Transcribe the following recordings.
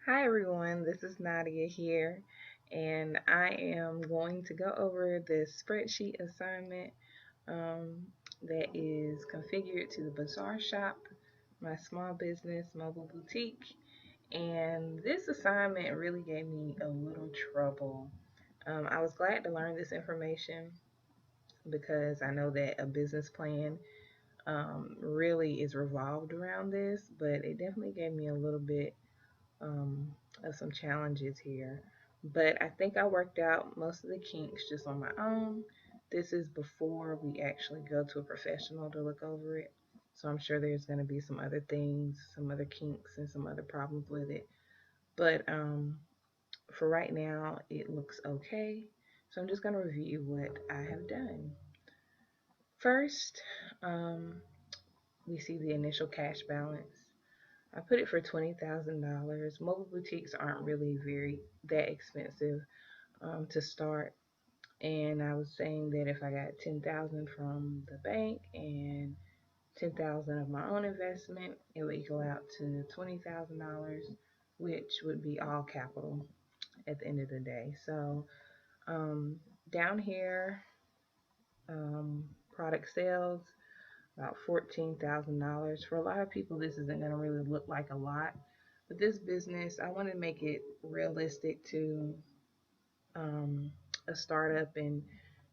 Hi everyone, this is Nadia here, and I am going to go over the spreadsheet assignment um, that is configured to the Bazaar Shop, my small business mobile boutique. And this assignment really gave me a little trouble. I was glad to learn this information because I know that a business plan really is revolved around this, but it definitely gave me a little bit um, of some challenges here. But I think I worked out most of the kinks just on my own. This is before we actually go to a professional to look over it. So I'm sure there's going to be some other things, some other kinks, and some other problems with it. But for right now, it looks okay. So I'm just going to review what I have done. First, um, we see the initial cash balance. I put it for $20,000. Mobile boutiques aren't really very that expensive to start, and I was saying that if I got 10,000 from the bank and 10,000 of my own investment, it would equal out to $20,000, which would be all capital at the end of the day. So um, down here, um, product sales about $14,000. For a lot of people, this isn't going to really look like a lot. But this business, I want to make it realistic to um, a startup and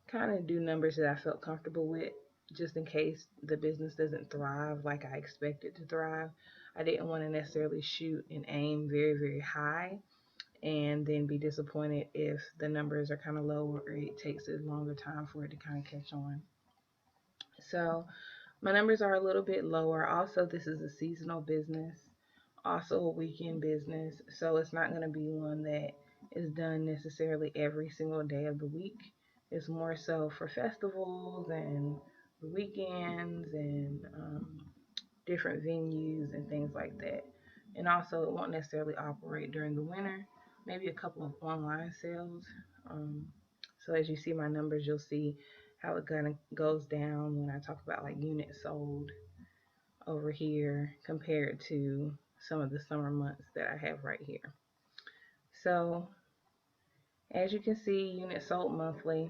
kind of do numbers that I felt comfortable with just in case the business doesn't thrive like I expect it to thrive. I didn't want to necessarily shoot and aim very, very high and then be disappointed if the numbers are kind of low or it takes a longer time for it to kind of catch on. So my numbers are a little bit lower. Also, this is a seasonal business, also a weekend business. So it's not going to be one that is done necessarily every single day of the week. It's more so for festivals and the weekends and different venues and things like that. And also, it won't necessarily operate during the winter, maybe a couple of online sales. Um, so, as you see my numbers, you'll see how it kind of goes down when I talk about like units sold over here compared to some of the summer months that I have right here. So, as you can see, units sold monthly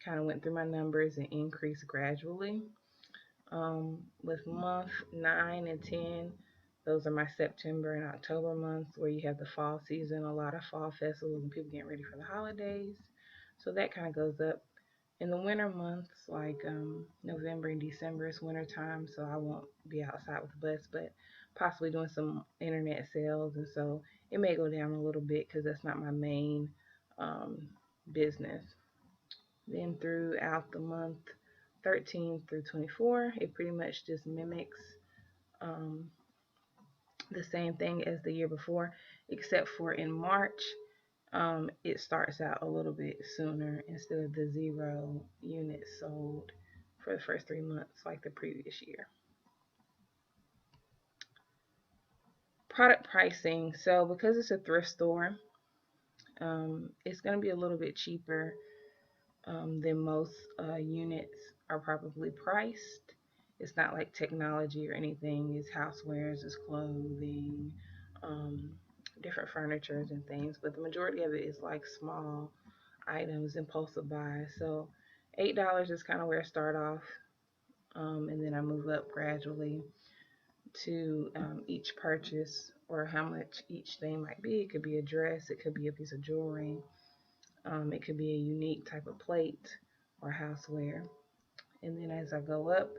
kind of went through my numbers and increased gradually. With month 9 and 10, those are my September and October months where you have the fall season, a lot of fall festivals, and people getting ready for the holidays. So that kind of goes up. In the winter months, like November and December, it's winter time, so I won't be outside with the bus, but possibly doing some internet sales, and so it may go down a little bit because that's not my main um, business. Then throughout the month 13 through 24, it pretty much just mimics um, the same thing as the year before, except for in March, it starts out a little bit sooner instead of the 0 units sold for the first 3 months like the previous year. Product pricing. So, because it's a thrift store, it's going to be a little bit cheaper than most units are probably priced. It's not like technology or anything. It's housewares, it's clothing, um, different furnitures and things. But the majority of it is like small items, impulsive buys. So $8 is kind of where I start off, and then I move up gradually to each purchase or how much each thing might be. It could be a dress, it could be a piece of jewelry, it could be a unique type of plate or houseware. And then as I go up,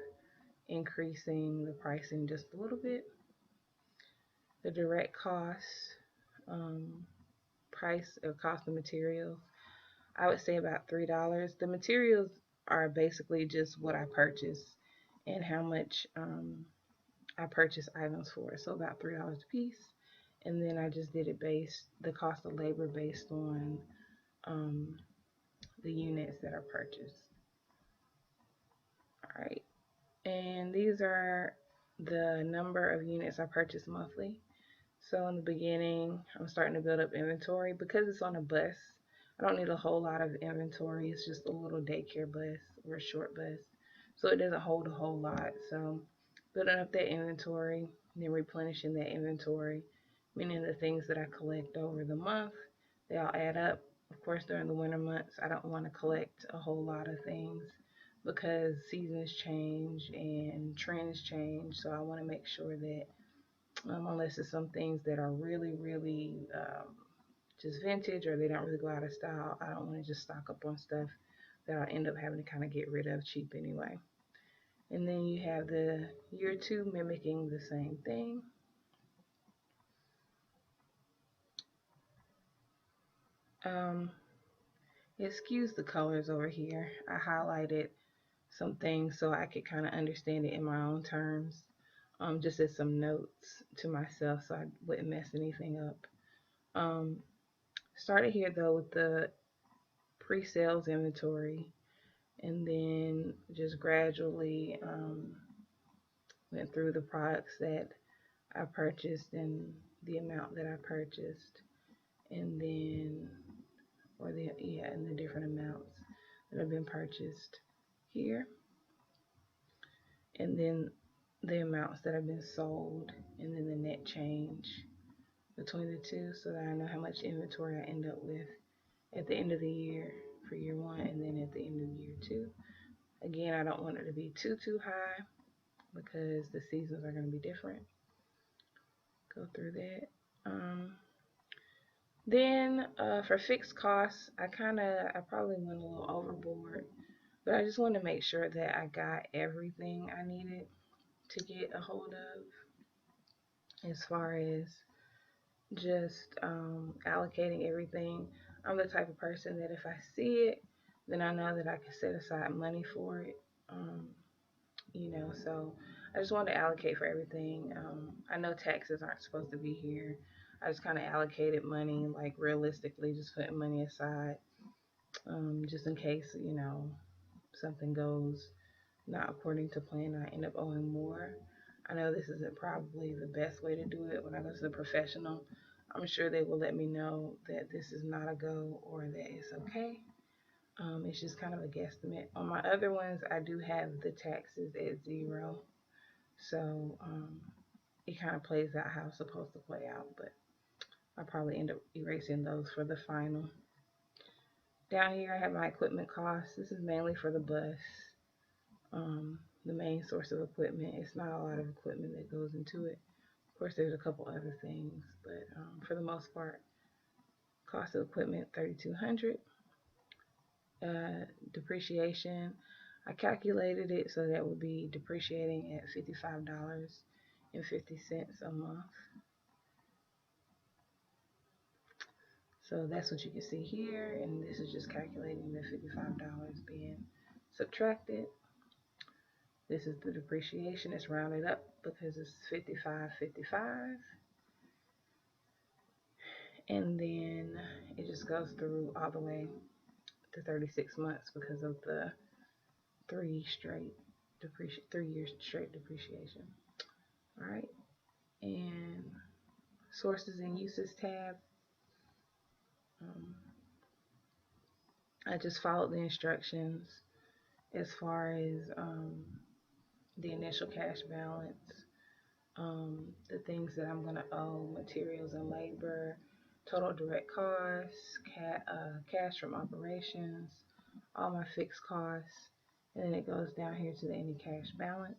increasing the pricing just a little bit. The direct cost, um, price or cost of materials, I would say about $3. The materials are basically just what I purchase and how much I purchase items for. So about $3 a piece. And then I just did it based the cost of labor based on um, the units that are purchased. All right. And these are the number of units I purchase monthly. So in the beginning, I'm starting to build up inventory because it's on a bus. I don't need a whole lot of inventory. It's just a little daycare bus or a short bus. So it doesn't hold a whole lot. So building up that inventory, then replenishing that inventory, meaning the things that I collect over the month, they all add up. Of course, during the winter months, I don't want to collect a whole lot of things because seasons change and trends change. So I want to make sure that, unless it's some things that are really, really just vintage or they don't really go out of style, I don't want to just stock up on stuff that I'll end up having to kind of get rid of cheap anyway. And then you have the year two mimicking the same thing. Um, Excuse the colors over here. I highlighted some things so I could kind of understand it in my own terms. Just as some notes to myself so I wouldn't mess anything up. Um, Started here though with the pre-sales inventory, and then just gradually went through the products that I purchased and the amount that I purchased, and then and the different amounts that have been purchased here, and then the amounts that have been sold, and then the net change between the two, so that I know how much inventory I end up with at the end of the year for year one, and then at the end of year two. Again, I don't want it to be too high because the seasons are going to be different. Go through that. Then for fixed costs, I probably went a little overboard, but I just wanted to make sure that I got everything I needed to get a hold of, as far as just allocating everything. I'm the type of person that if I see it, then I know that I can set aside money for it. Um, so I just wanted to allocate for everything. I know taxes aren't supposed to be here. I just kind of allocated money, like realistically, just putting money aside, just in case, something goes not according to plan, I end up owing more. I know this isn't probably the best way to do it. When I go to the professional, I'm sure they will let me know that this is not a go or that it's okay. It's just kind of a guesstimate. On my other ones, I do have the taxes at zero. So it kind of plays out how it's supposed to play out, but I'll probably end up erasing those for the final. Down here, I have my equipment costs. This is mainly for the bus. The main source of equipment. It's not a lot of equipment that goes into it. Of course, there's a couple other things, but for the most part, cost of equipment $3,200. Depreciation, I calculated it so that would be depreciating at $55.50 a month. So that's what you can see here, and this is just calculating the $55 being subtracted. This is the depreciation. It's rounded up because it's 55.55. And then it just goes through all the way to 36 months because of the 3 years straight depreciation. All right, and sources and uses tab. Um, I just followed the instructions as far as the initial cash balance, the things that I'm going to owe, materials and labor, total direct costs, cash from operations, all my fixed costs, and then it goes down here to the ending cash balance.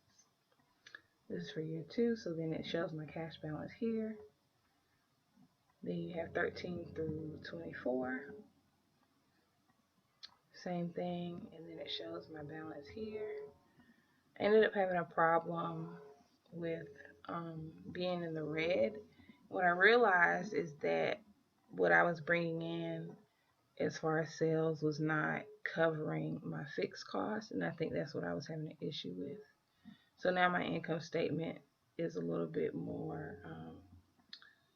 This is for year two, so then it shows my cash balance here. Then you have 13 through 24. Same thing, and then it shows my balance here. I ended up having a problem with being in the red. What I realized is that what I was bringing in as far as sales was not covering my fixed costs, and I think that's what I was having an issue with. So now my income statement is a little bit more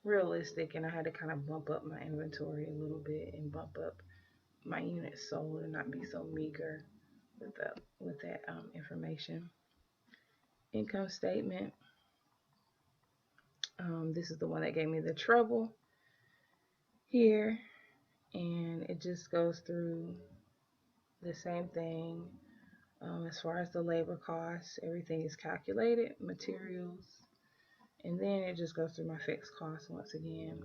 realistic, and I had to kind of bump up my inventory a little bit and bump up my units sold and not be so meager with that information. Income statement. This is the one that gave me the trouble here, and it just goes through the same thing. As far as the labor costs, everything is calculated, materials, And then it just goes through my fixed costs once again,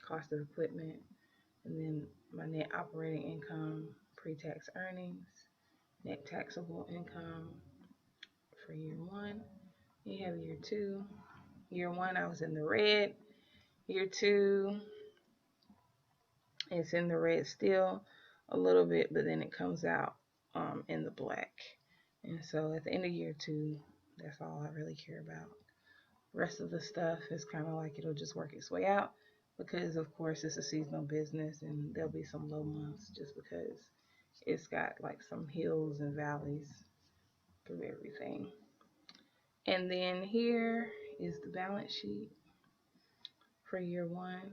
cost of equipment, and then my net operating income, pre-tax earnings, net taxable income for year one. You have year two. Year one, I was in the red. Year two, it's in the red still a little bit, but then it comes out in the black. And so at the end of year two, that's all I really care about. The rest of the stuff is kind of like it'll just work its way out because, of course, it's a seasonal business and there'll be some low months just because it's got like some hills and valleys through everything. And then here is the balance sheet for year one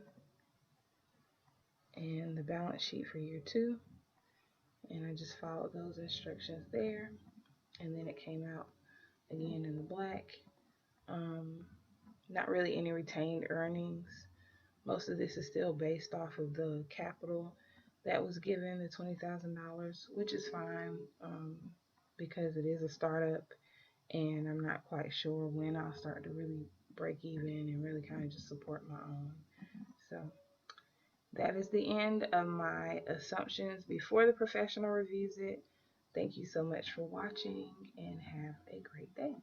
and the balance sheet for year two. And I just followed those instructions there. And then it came out again in the black. Not really any retained earnings. Most of this is still based off of the capital that was given, the $20,000, which is fine because it is a startup and I'm not quite sure when I'll start to really break even and really kind of just support my own. So that is the end of my assumptions before the professional reviews it. Thank you so much for watching and have a great day.